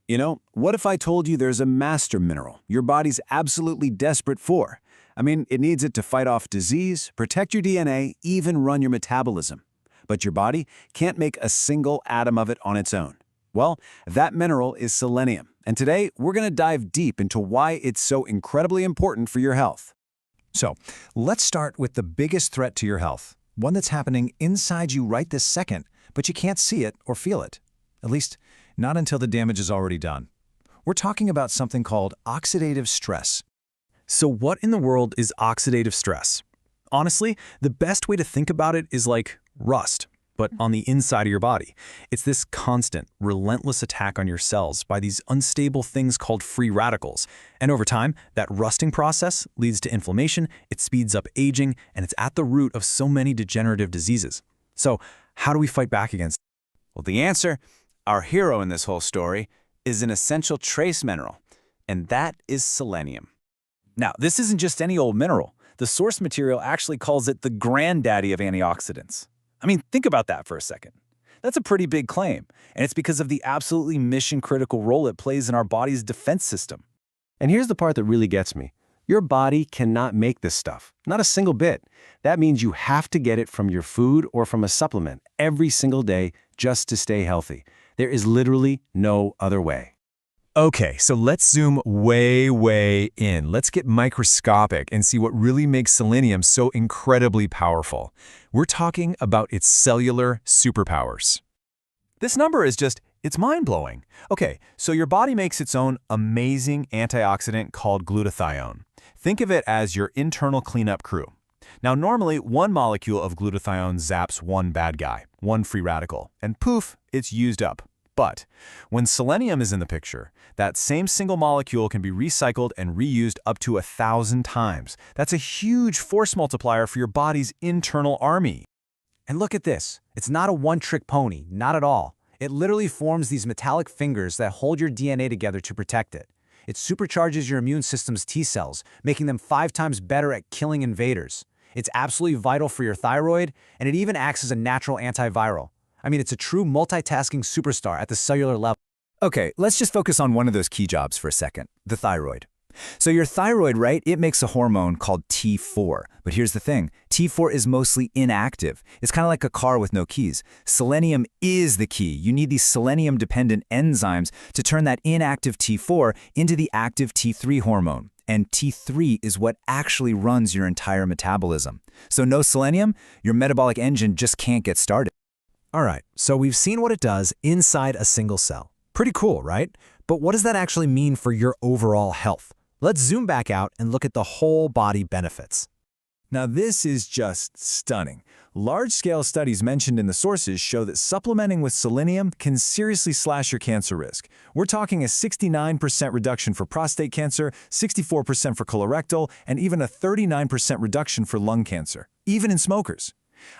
What if I told you there's a master mineral your body's absolutely desperate for? I mean, it needs it to fight off disease, protect your DNA, even run your metabolism. But your body can't make a single atom of it on its own. Well, that mineral is selenium, and today we're going to dive deep into why it's so incredibly important for your health. So, let's start with the biggest threat to your health, one that's happening inside you right this second, but you can't see it or feel it. At least, not until the damage is already done. We're talking about something called oxidative stress. So what in the world is oxidative stress? Honestly, the best way to think about it is like rust, but on the inside of your body. It's this constant, relentless attack on your cells by these unstable things called free radicals. And over time, that rusting process leads to inflammation, it speeds up aging, and it's at the root of so many degenerative diseases. So how do we fight back against it? Well, the answer, our hero in this whole story, is an essential trace mineral, and that is selenium. Now, this isn't just any old mineral. The source material actually calls it the granddaddy of antioxidants. I mean, think about that for a second. That's a pretty big claim, and it's because of the absolutely mission-critical role it plays in our body's defense system. And here's the part that really gets me. Your body cannot make this stuff, not a single bit. That means you have to get it from your food or from a supplement every single day just to stay healthy. There is literally no other way. Okay, so let's zoom way in. Let's get microscopic and see what really makes selenium so incredibly powerful. We're talking about its cellular superpowers. This number is it's mind-blowing. Okay, so your body makes its own amazing antioxidant called glutathione. Think of it as your internal cleanup crew. Now, normally, one molecule of glutathione zaps one bad guy, one free radical, and poof, it's used up. But when selenium is in the picture, that same single molecule can be recycled and reused up to 1,000 times. That's a huge force multiplier for your body's internal army. And look at this. It's not a one-trick pony, not at all. It literally forms these metallic fingers that hold your DNA together to protect it. It supercharges your immune system's T cells, making them 5 times better at killing invaders. It's absolutely vital for your thyroid, and it even acts as a natural antiviral. I mean, it's a true multitasking superstar at the cellular level. Okay, let's just focus on one of those key jobs for a second, the thyroid. So your thyroid, right, it makes a hormone called T4. But here's the thing, T4 is mostly inactive. It's kind of like a car with no keys. Selenium is the key. You need these selenium-dependent enzymes to turn that inactive T4 into the active T3 hormone. And T3 is what actually runs your entire metabolism. So no selenium, your metabolic engine just can't get started. All right, so we've seen what it does inside a single cell. Pretty cool, right? But what does that actually mean for your overall health? Let's zoom back out and look at the whole body benefits. Now this is just stunning. Large-scale studies mentioned in the sources show that supplementing with selenium can seriously slash your cancer risk. We're talking a 69% reduction for prostate cancer, 64% for colorectal, and even a 39% reduction for lung cancer, even in smokers.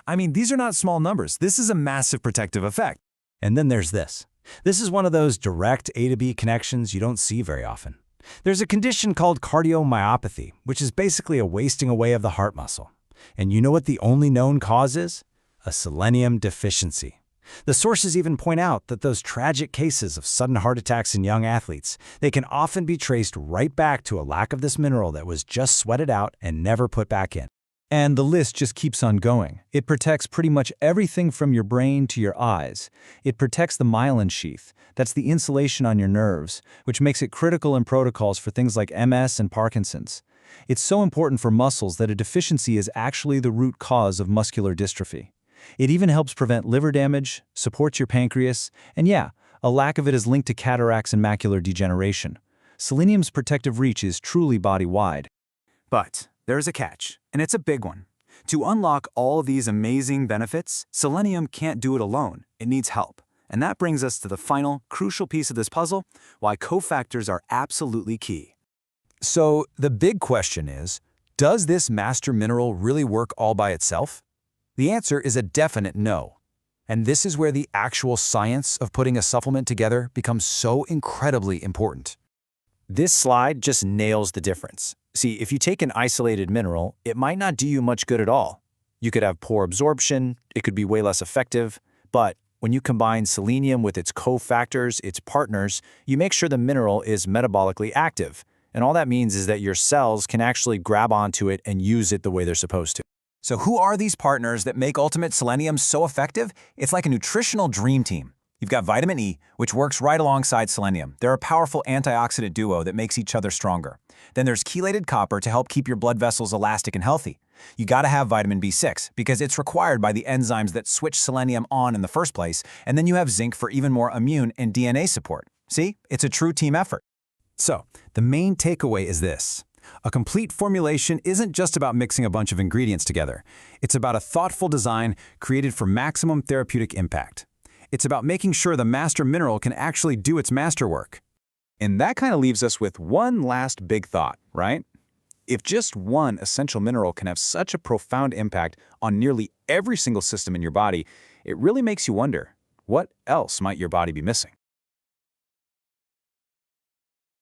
I mean, these are not small numbers. This is a massive protective effect. And then there's this. This is one of those direct A to B connections you don't see very often. There's a condition called cardiomyopathy, which is basically a wasting away of the heart muscle. And you know what the only known cause is? A selenium deficiency. The sources even point out that those tragic cases of sudden heart attacks in young athletes, they can often be traced right back to a lack of this mineral that was just sweated out and never put back in. And the list just keeps on going. It protects pretty much everything from your brain to your eyes. It protects the myelin sheath. That's the insulation on your nerves, which makes it critical in protocols for things like MS and Parkinson's. It's so important for muscles that a deficiency is actually the root cause of muscular dystrophy. It even helps prevent liver damage, supports your pancreas, and yeah, a lack of it is linked to cataracts and macular degeneration. Selenium's protective reach is truly body-wide. But there's a catch, and it's a big one. To unlock all these amazing benefits, selenium can't do it alone. It needs help. And that brings us to the final, crucial piece of this puzzle, why cofactors are absolutely key. So the big question is, does this master mineral really work all by itself? The answer is a definite no. And this is where the actual science of putting a supplement together becomes so incredibly important. This slide just nails the difference. See, if you take an isolated mineral, it might not do you much good at all. You could have poor absorption, it could be way less effective, but When you combine selenium with its cofactors, its partners, you make sure the mineral is metabolically active. And all that means is that your cells can actually grab onto it and use it the way they're supposed to. So who are these partners that make Ultimate Selenium so effective? It's like a nutritional dream team. You've got vitamin E, which works right alongside selenium. They're a powerful antioxidant duo that makes each other stronger. Then there's chelated copper to help keep your blood vessels elastic and healthy. You gotta have vitamin B6 because it's required by the enzymes that switch selenium on in the first place, and then you have zinc for even more immune and DNA support. See? It's a true team effort. So, the main takeaway is this. A complete formulation isn't just about mixing a bunch of ingredients together. It's about a thoughtful design created for maximum therapeutic impact. It's about making sure the master mineral can actually do its masterwork. And that kind of leaves us with one last big thought, right? If just one essential mineral can have such a profound impact on nearly every single system in your body, it really makes you wonder, what else might your body be missing?